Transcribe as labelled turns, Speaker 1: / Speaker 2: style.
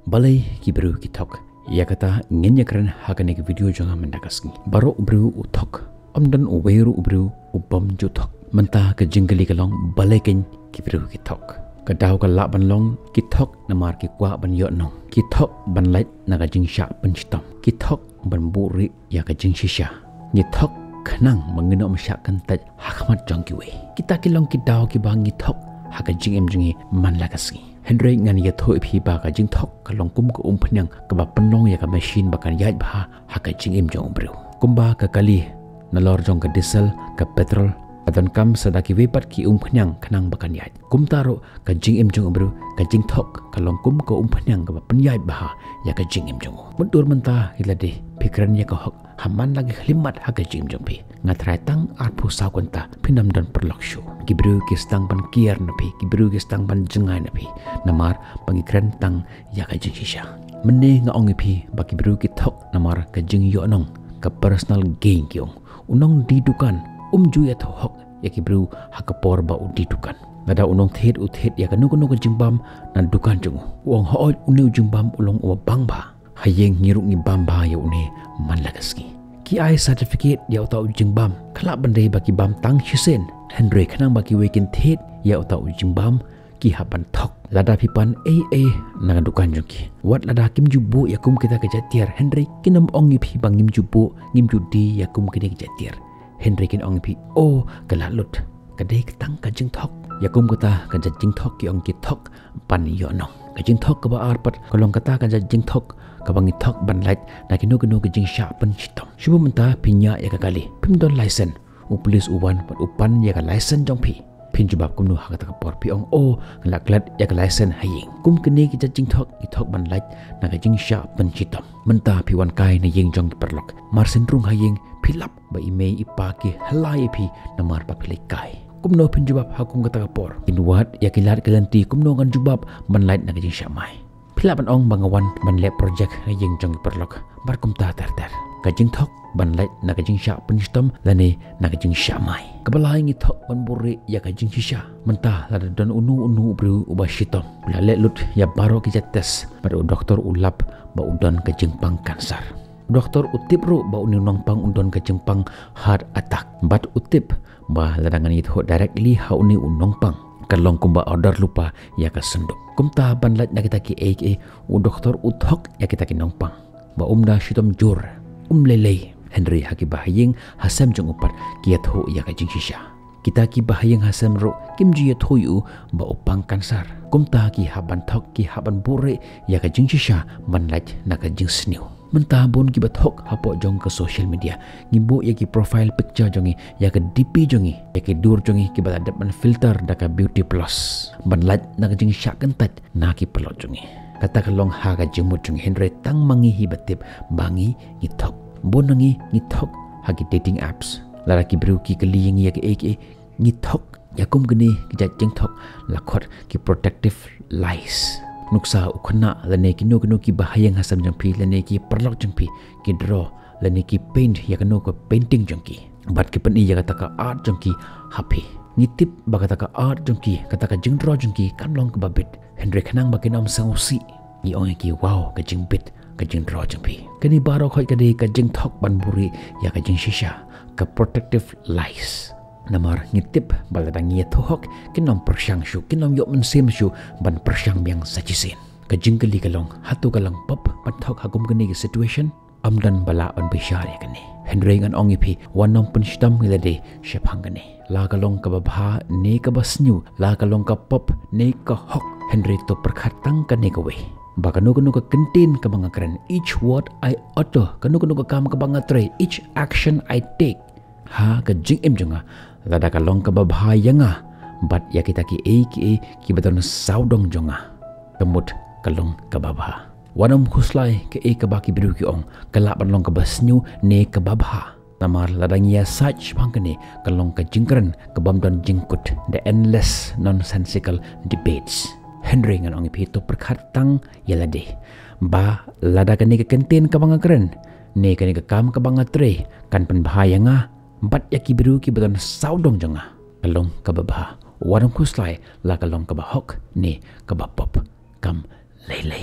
Speaker 1: balai ki bru ki thok ya kata ngenya kren hakane ki video jonga mendakasni baro bru uthok amdan uweru bru ubam ju thok menta ke jinggali kalong balai ken ki bru ki thok kadau ka la ban long ki thok namar ki kwa ban yo nong ki thok ban lait na ka jing sha ban chitam ki thok ban buri ya ka jing shisha ni thok khnang mangino masya kan taj hakmat jong ki we kita ki long ki dau ki bang ni thok haka jing em jingi man la kasni Henry ngan ya thoi phi ba ka jing thok ka long kum ko phanyang ka ba panlong ya ka machine ba kan yai ba haka jing em jong bro kumba ka kali na lor jong ka diesel ka petrol Adon kam sadaki wepat ki phanyang khnang bakan yai kum taro ka jing em jong bro ka jing thok ka long kum ko phanyang ka ba pan yai ba ya ka jing em jong mundur menta hilade pikran ya ka hok haman lagi khlimat ha ka jing jong pi ngatrai tang arpu sa konta pinam dan perlokshu ki bro ki stang pan kier na pi ki bro ki stang pan jengai na pi namar pangikran tang ya ka jing shisha menne nga ong pi ba ki bro ki thok namar ka jing yo nong ka personal gain kyong unong di dukan ju ya thok ya ki bru hakapor ba udi dukan nada unong thet uthet ya kanu kanu jimbam nan dukan jung wong ho unu jimbam ulong o bang ba hayeng ngiruk ngi bam ba ya une man lagaski ki ai certificate ya uta jimbam khala bandai ba ki bam tang chisen Henry khanang ba ki wekin thet ya uta jimbam ki haban thok lada pipan na dukan jung ki wat lada kim jubu ya kum kita ke jatiar Henry kinam ongi pi bangim jubu ngim judi ya kum kini ke jatiar Henry kin ong pi kalalut kadai ketang ka jing thok yakum kata ka jing thok ki ong ki thok pan yo no ka jing thok ka ba arpat kolong kata ka jing thok ka bangi thok ban lait na kinu kinu ka jing sha pan chitom shubu menta pinya ya ka kali pim don license u police uwan pat upan ya ka license jong pi pin jubab kum nu ha ka por pi ong laklat ya ka license haying kum kini ki jing thok i thok ban lait na ka jing sha pan chitom menta pi wan kai na yeng jong perlok marsen rung haying pilap ba ime ipa ki halai pi namar pa pilikai kumno pin jubab hakum kata kapor inwat ya kilat kalanti kumno kan jubab manlait na kajing syamai pilapan ong bangawan manlait project na yeng jong perlok bar kum ta ter kajing thok banlait na kajing sya penistom lane na kajing syamai kabalai ngi thok ban buri ya kajing shisha mentah lada don unu bru uba shitom lale lut ya baro ki tes pada doktor ulap ba udon kajing pang kansar Doktor utip ru ba unang pang undon ke jengpang heart attack bat utip ba ladangan itu directly ha uni unong pang kalong kumba order lupa ya ka senduk kumta banlat na kita ki u doktor uthok ya kita ki nongpang ba umda shitom jur lelei Henry haki bahayeng hasam jong upat ki atho ya ka jing shisha kita ki bahayeng hasam ru kimji ya thoyu ba upang kansar kumta ki haban thok ki haban bure ya ka jing shisha banlat na ka jing sniu mentabun ki bathok hapo jong ke social media ngimbo ya ki profile picture jongi ya ke DP jongi ya ke dur jongi ki bala depan filter da ka beauty plus banlat na ka jing syak kentat na ki pelot jongi kata kalong ha ka jemut jongi Henry tang mangi hibatip bangi ngithok bonangi ngithok ha ki dating apps lara ki bru ki keliing ya ke ngithok ya kum geni ki jeng thok lakhot ki protective lies nuksa ukhna lane ki no ki bahayang hasam jangpi lane ki perlok jangpi ki draw lane ki paint ya kano ko painting jangki bat ki pani ya kata ka art jangki happy ngitip ba kata ka art jangki kata ka jing draw jangki kan long ke babit Henry khanang ba kinam sangusi i ong ki wow ka jing bit ka jing draw jangpi kani baro khoi ka de ka jing thok ban buri ya ka jing shisha ka protective lies namar ngitip baladang ye thohok kinom persyang syu kinom yok mensim syu ban persyang biang sajisin kajing kali kalong hatu kalang pop pathok hakum kini ke situation amdan bala ban bishar ya kani Henry ngan ongi pi wanong penstam ngilade shephang kani la kalong ka babha ne ka basnyu la kalong ka pop ne ka hok Henry to perkhatang kani ka we bakanu ka kentin ka bangakren each word I utter kanu ka kam ka bangatre each action I take ha ka jing em jonga lada kalong ka babhayanga bat ya kita ki baton saudong jonga kemut kalong ka babha wanam khuslai ke ka baki biru ki ong kalap long ka basnyu ne ka babha tamar ladang ya sach pangkene kalong ka jingkren ka bamdon jingkut the endless nonsensical debates Henry ngan ong ipito perkhatang yalade ba lada kani ka kentin ka bangakren ne kani ka kam ka bangatre kan penbahayanga bat yaki biru ki baton saudong jonga kalong kababha warang kuslai la kalong kabahok ne kabapop kam lele